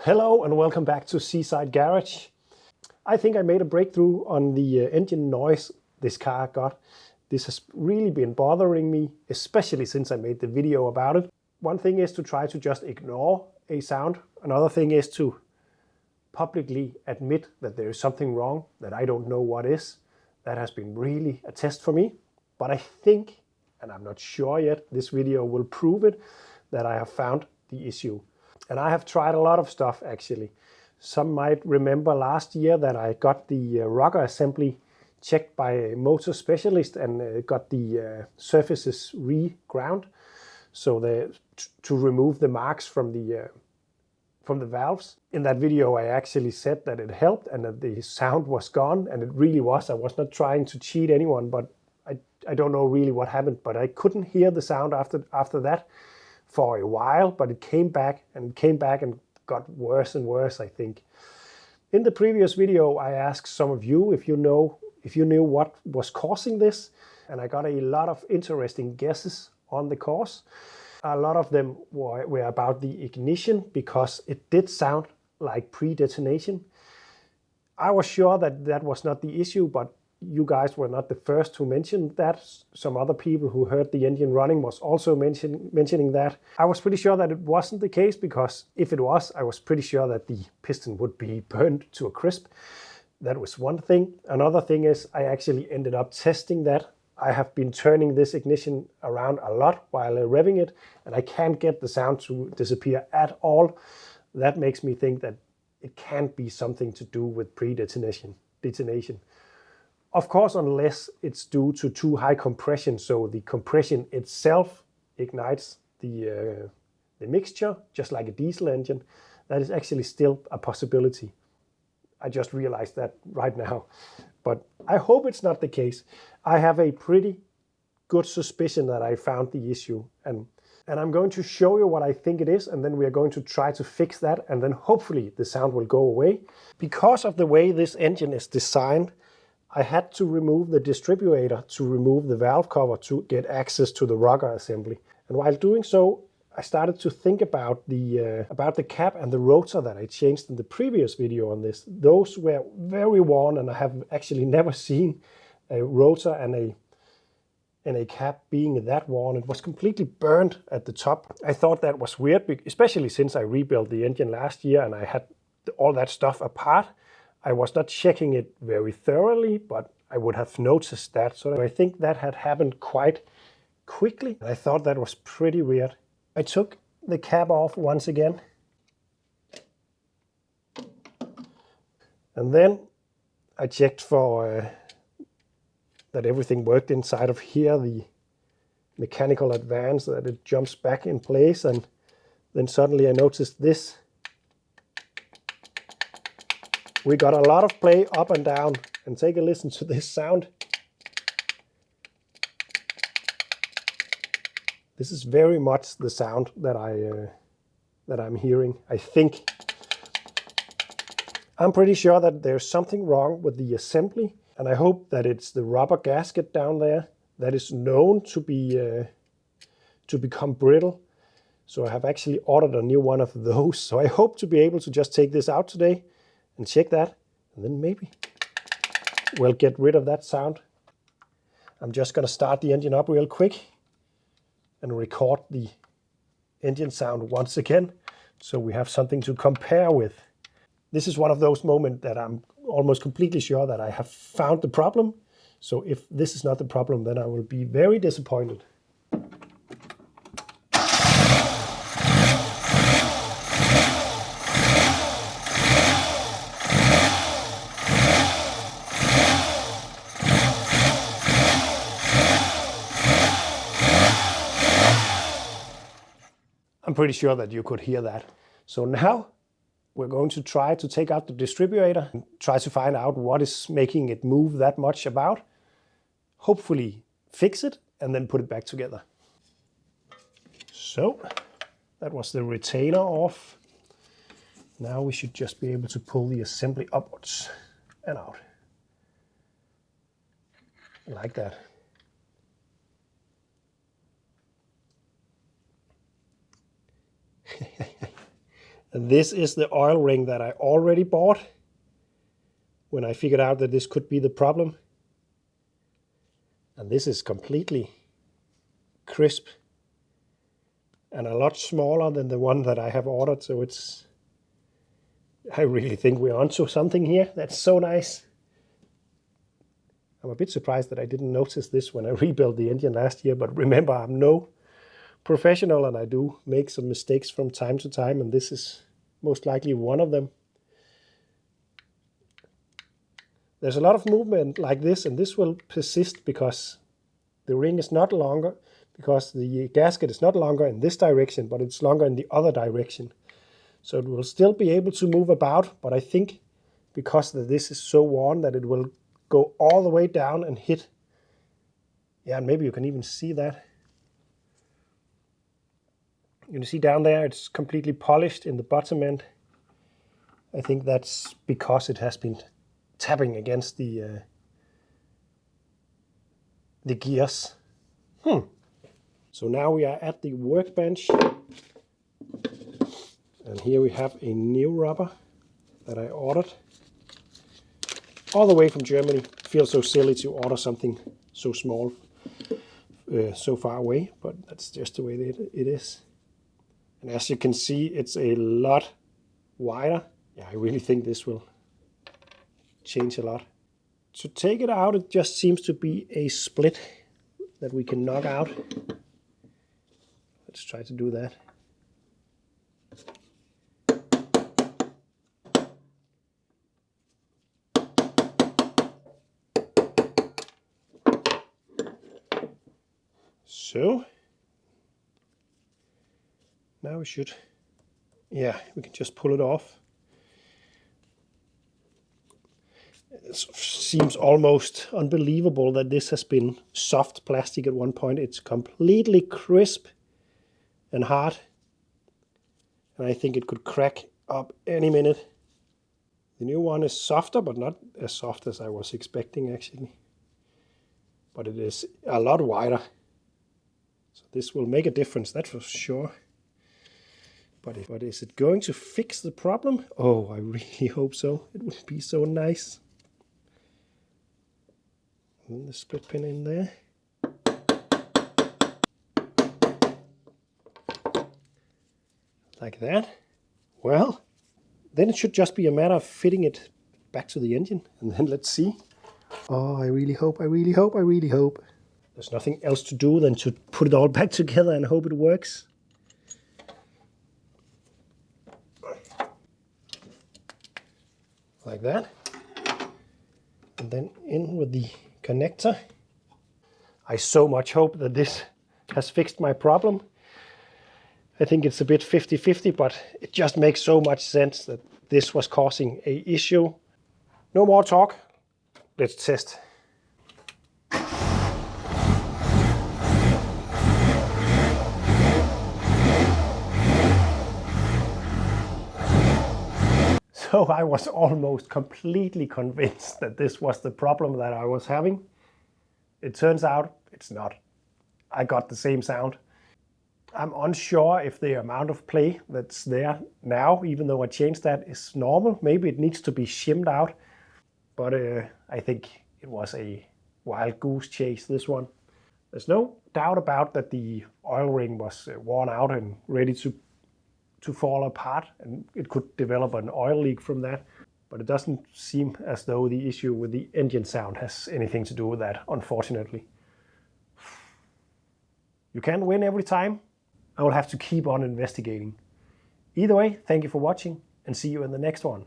Hello and welcome back to Seaside Garage. I think I made a breakthrough on the engine noise this car got. This has really been bothering me, especially since I made the video about it. One thing is to try to just ignore a sound. Another thing is to publicly admit that there is something wrong that I don't know what is. That has been really a test for me. But I think, and I'm not sure yet, this video will prove it, that I have found the issue. And I have tried a lot of stuff actually. Some might remember last year that I got the rocker assembly checked by a motor specialist and got the surfaces re-ground, so to remove the marks from the valves. In that video I actually said that it helped and that the sound was gone, and it really was. I was not trying to cheat anyone, but I don't know really what happened, but I couldn't hear the sound after that for a while, but it came back and got worse and worse, I think. In the previous video I asked some of you if you knew what was causing this, and I got a lot of interesting guesses on the cause. A lot of them were about the ignition, because it did sound like pre-detonation. I was sure that that was not the issue, but you guys were not the first to mention that. Some other people who heard the engine running was also mentioning that. I was pretty sure that it wasn't the case, because if it was, I was pretty sure that the piston would be burned to a crisp. That was one thing. Another thing is I actually ended up testing that. I have been turning this ignition around a lot while revving it, and I can't get the sound to disappear at all. That makes me think that it can't be something to do with pre-detonation. Of course, unless it's due to too high compression, so the compression itself ignites the mixture, just like a diesel engine. That is actually still a possibility. I just realized that right now. But I hope it's not the case. I have a pretty good suspicion that I found the issue. And I'm going to show you what I think it is, and then we are going to try to fix that, and then hopefully the sound will go away. Because of the way this engine is designed, I had to remove the distributor to remove the valve cover to get access to the rocker assembly. And while doing so, I started to think about the cap and the rotor that I changed in the previous video on this. Those were very worn, and I have actually never seen a rotor and a cap being that worn. It was completely burned at the top. I thought that was weird, especially since I rebuilt the engine last year and I had all that stuff apart. I was not checking it very thoroughly, but I would have noticed that. So I think that had happened quite quickly. I thought that was pretty weird. I took the cap off once again. And then I checked for that everything worked inside of here, the mechanical advance, that it jumps back in place. And then suddenly I noticed this. We got a lot of play up and down, and take a listen to this sound. This is very much the sound that I'm hearing, I think. I'm pretty sure that there's something wrong with the assembly, and I hope that it's the rubber gasket down there that is known to become brittle. So I have actually ordered a new one of those. So I hope to be able to just take this out today and check that, and then maybe we'll get rid of that sound. I'm just going to start the engine up real quick and record the engine sound once again, so we have something to compare with. This is one of those moments that I'm almost completely sure that I have found the problem. So if this is not the problem, then I will be very disappointed. I'm pretty sure that you could hear that. So now we're going to try to take out the distributor and try to find out what is making it move that much about. Hopefully fix it and then put it back together. So that was the retainer off. Now we should just be able to pull the assembly upwards and out. Like that. And this is the oil ring that I already bought when I figured out that this could be the problem. And this is completely crisp and a lot smaller than the one that I have ordered. So I really think we're onto something here. That's so nice. I'm a bit surprised that I didn't notice this when I rebuilt the engine last year, but remember, I'm no professional and I do make some mistakes from time to time, and this is most likely one of them. There's a lot of movement like this, and this will persist because the ring is not longer, because the gasket is not longer in this direction, but it's longer in the other direction. So it will still be able to move about, but I think because this is so worn that it will go all the way down and hit. Yeah, and maybe you can even see that. You can see down there it's completely polished in the bottom end. I think that's because it has been tapping against the gears. So now we are at the workbench. And here we have a new rubber that I ordered all the way from Germany. It feels so silly to order something so small, so far away, but that's just the way it is. And as you can see, it's a lot wider. Yeah, I really think this will change a lot. To take it out, it just seems to be a split that we can knock out. Let's try to do that. So now we should, yeah, we can just pull it off. It seems almost unbelievable that this has been soft plastic at one point. It's completely crisp and hard, and I think it could crack up any minute. The new one is softer, but not as soft as I was expecting actually. But it is a lot wider. So this will make a difference, that's for sure. But is it going to fix the problem? Oh, I really hope so. It would be so nice. And the split pin in there. Like that. Well, then it should just be a matter of fitting it back to the engine. And then let's see. Oh, I really hope. There's nothing else to do than to put it all back together and hope it works. Like that. And then in with the connector. I so much hope that this has fixed my problem. I think it's a bit 50-50, but it just makes so much sense that this was causing an issue. No more talk. Let's test. So I was almost completely convinced that this was the problem that I was having. It turns out it's not. I got the same sound. I'm unsure if the amount of play that's there now, even though I changed that, is normal. Maybe it needs to be shimmed out. But I think it was a wild goose chase, this one. There's no doubt about that the oil ring was worn out and ready to fall apart, and it could develop an oil leak from that. But it doesn't seem as though the issue with the engine sound has anything to do with that, unfortunately. You can't win every time. I will have to keep on investigating. Either way, thank you for watching and see you in the next one.